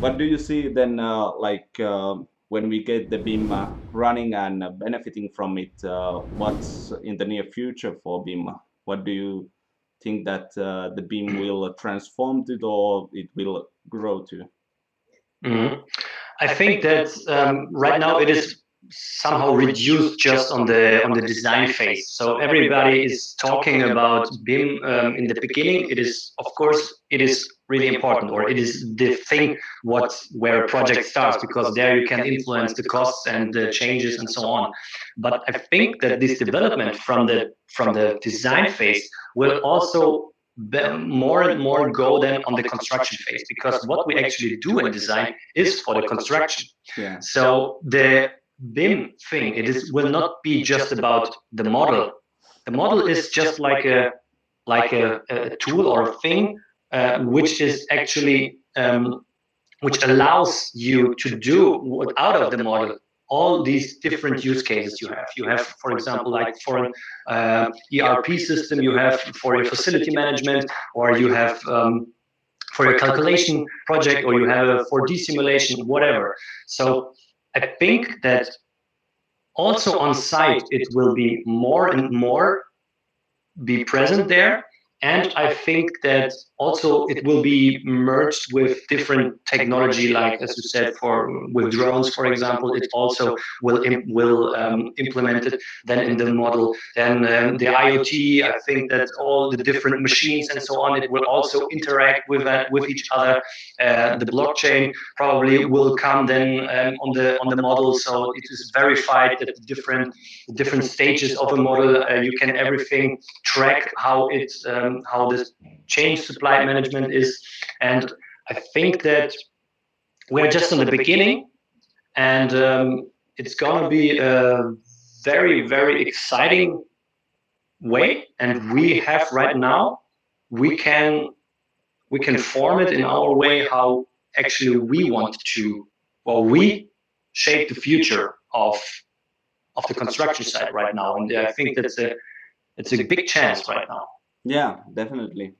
what do you see then, when we get the BIM running and benefiting from it? What's in the near future for BIM? What do you think that the BIM will transform to, or it will grow to? Mhm. I think that right now it is somehow reduced just on the design phase. So everybody is talking about BIM in the beginning. It is, of course, it is really important, or it is the thing where a project starts, because there you can influence the costs and the changes and so on. But I think that this development from the design phase will also more and more go then on the construction phase, because what we actually do in design is for the construction. Yeah. So the BIM thing, will not be just about the model. The model is just like a tool or a thing which is actually which allows you to do out of the model all these different use cases you have. You have, for example, like for an ERP system, you have for your facility management, or you have for your calculation project, or you have a 4D simulation, whatever. So I think that also on site it will be more and more be present there. And I think that also it will be merged with different technology, like as you said, with drones, for example. It also will implement it then in the model. Then the IoT, I think that all the different machines and so on, it will also interact with each other. The blockchain probably will come then on the model, so it is verified that the different stages of a model, you can everything track how the change supply management is. And I think that we're just in the beginning, and it's gonna be a very, very exciting way. And we have right now, we can form it in our way how actually we want to, or we shape the future of the construction side right now. And I think it's a big chance right now. Yeah, definitely.